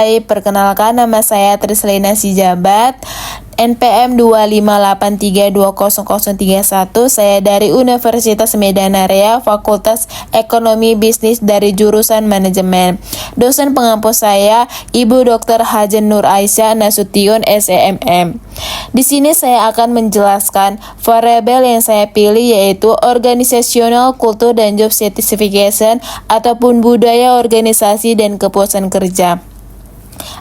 Baik, perkenalkan nama saya Trislena Sijabat, NPM 258320031. Saya dari Universitas Medan Area, Fakultas Ekonomi Bisnis dari jurusan Manajemen. Dosen pengampu saya Ibu Dr. Hajen Nur Aisyah Nasution, SEMM. Di sini saya akan menjelaskan variabel yang saya pilih, yaitu organizational culture dan job satisfaction ataupun budaya organisasi dan kepuasan kerja.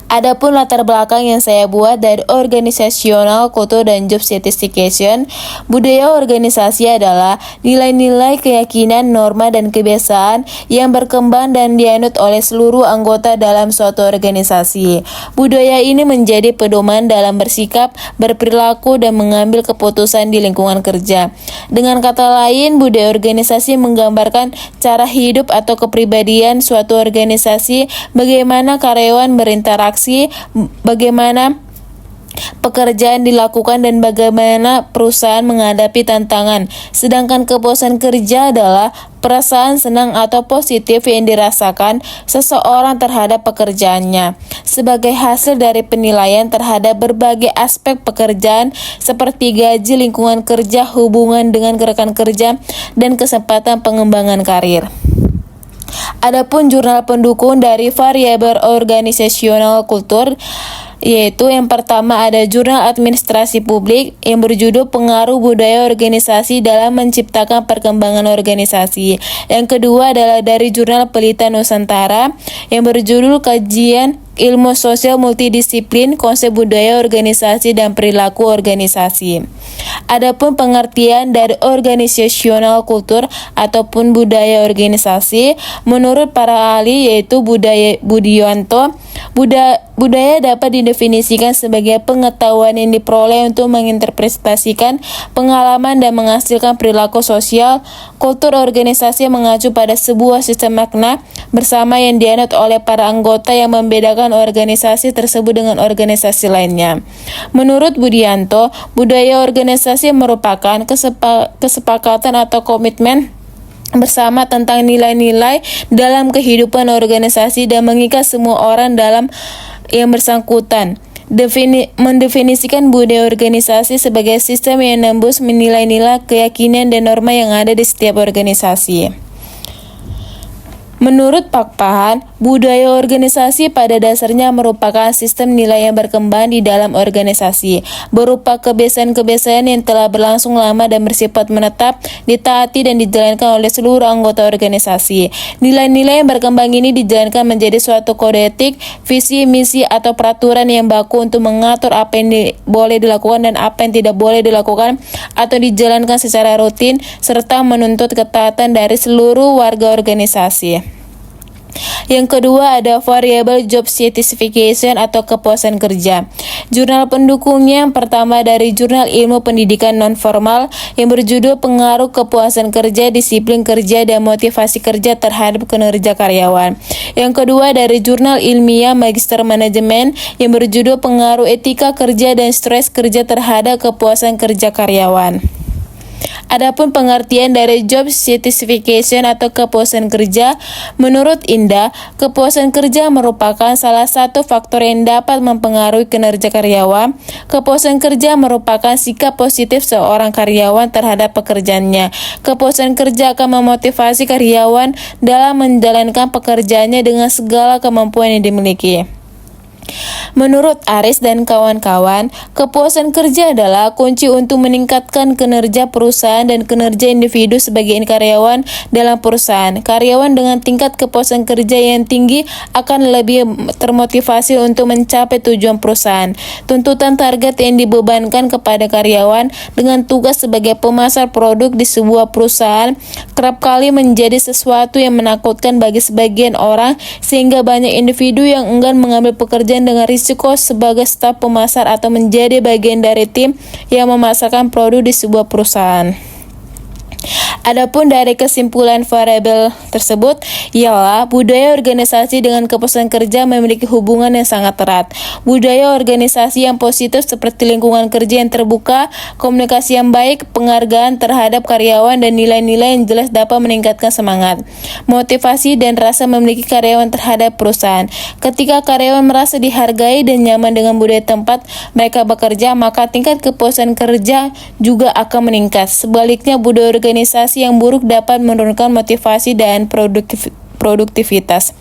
Adapun latar belakang yang saya buat dari organizational culture dan job satisfaction, budaya organisasi adalah nilai-nilai, keyakinan, norma, dan kebiasaan yang berkembang dan dianut oleh seluruh anggota dalam suatu organisasi. Budaya ini menjadi pedoman dalam bersikap, berperilaku, dan mengambil keputusan di lingkungan kerja. Dengan kata lain, budaya organisasi menggambarkan cara hidup atau kepribadian suatu organisasi, bagaimana karyawan berinteraksi, bagaimana pekerjaan dilakukan, dan bagaimana perusahaan menghadapi tantangan. Sedangkan kepuasan kerja adalah perasaan senang atau positif yang dirasakan seseorang terhadap pekerjaannya sebagai hasil dari penilaian terhadap berbagai aspek pekerjaan seperti gaji, lingkungan kerja, hubungan dengan rekan kerja, dan kesempatan pengembangan karir. Adapun jurnal pendukung dari variabel organizational culture, yaitu yang pertama ada jurnal administrasi publik yang berjudul Pengaruh Budaya Organisasi dalam Menciptakan Perkembangan Organisasi. Yang kedua adalah dari jurnal Pelita Nusantara yang berjudul Kajian Ilmu Sosial Multidisiplin, Konsep Budaya Organisasi dan Perilaku Organisasi. Adapun pengertian dari organizational culture ataupun budaya organisasi, menurut para ahli yaitu Budianto, budaya dapat didefinisikan sebagai pengetahuan yang diperoleh untuk menginterpretasikan pengalaman dan menghasilkan perilaku sosial. Kultur organisasi mengacu pada sebuah sistem makna bersama yang dianut oleh para anggota yang membedakan organisasi tersebut dengan organisasi lainnya. Menurut Budianto, budaya organisasi merupakan kesepakatan atau komitmen bersama tentang nilai-nilai dalam kehidupan organisasi dan mengikat semua orang dalam yang bersangkutan. Mendefinisikan budaya organisasi sebagai sistem yang menembus nilai-nilai, keyakinan, dan norma yang ada di setiap organisasi. Menurut Pak Pahan, budaya organisasi pada dasarnya merupakan sistem nilai yang berkembang di dalam organisasi, berupa kebiasaan-kebiasaan yang telah berlangsung lama dan bersifat menetap, ditaati dan dijalankan oleh seluruh anggota organisasi. Nilai-nilai yang berkembang ini dijalankan menjadi suatu kode etik, visi, misi, atau peraturan yang baku untuk mengatur apa yang boleh dilakukan dan apa yang tidak boleh dilakukan atau dijalankan secara rutin, serta menuntut ketaatan dari seluruh warga organisasi. Yang kedua ada variabel job satisfaction atau kepuasan kerja. Jurnal pendukungnya yang pertama dari Jurnal Ilmu Pendidikan Non-Formal yang berjudul Pengaruh Kepuasan Kerja, Disiplin Kerja, dan Motivasi Kerja Terhadap Kinerja Karyawan. Yang kedua dari Jurnal Ilmiah Magister Manajemen yang berjudul Pengaruh Etika Kerja dan Stres Kerja Terhadap Kepuasan Kerja Karyawan. Adapun pengertian dari job satisfaction atau kepuasan kerja, menurut Indah, kepuasan kerja merupakan salah satu faktor yang dapat mempengaruhi kinerja karyawan. Kepuasan kerja merupakan sikap positif seorang karyawan terhadap pekerjaannya. Kepuasan kerja akan memotivasi karyawan dalam menjalankan pekerjaannya dengan segala kemampuan yang dimiliki. Menurut Aris dan kawan-kawan, kepuasan kerja adalah kunci untuk meningkatkan kinerja perusahaan dan kinerja individu sebagai karyawan dalam perusahaan. Karyawan dengan tingkat kepuasan kerja yang tinggi akan lebih termotivasi untuk mencapai tujuan perusahaan. Tuntutan target yang dibebankan kepada karyawan dengan tugas sebagai pemasar produk di sebuah perusahaan kerap kali menjadi sesuatu yang menakutkan bagi sebagian orang, sehingga banyak individu yang enggan mengambil pekerjaan dengan risiko sebagai staf pemasar atau menjadi bagian dari tim yang memasarkan produk di sebuah perusahaan. Adapun dari kesimpulan variabel tersebut ialah budaya organisasi dengan kepuasan kerja memiliki hubungan yang sangat erat. Budaya organisasi yang positif seperti lingkungan kerja yang terbuka, komunikasi yang baik, penghargaan terhadap karyawan, dan nilai-nilai yang jelas dapat meningkatkan semangat, motivasi, dan rasa memiliki karyawan terhadap perusahaan. Ketika karyawan merasa dihargai dan nyaman dengan budaya tempat mereka bekerja, maka tingkat kepuasan kerja juga akan meningkat. Sebaliknya, budaya organisasi yang buruk dapat menurunkan motivasi dan produktivitas.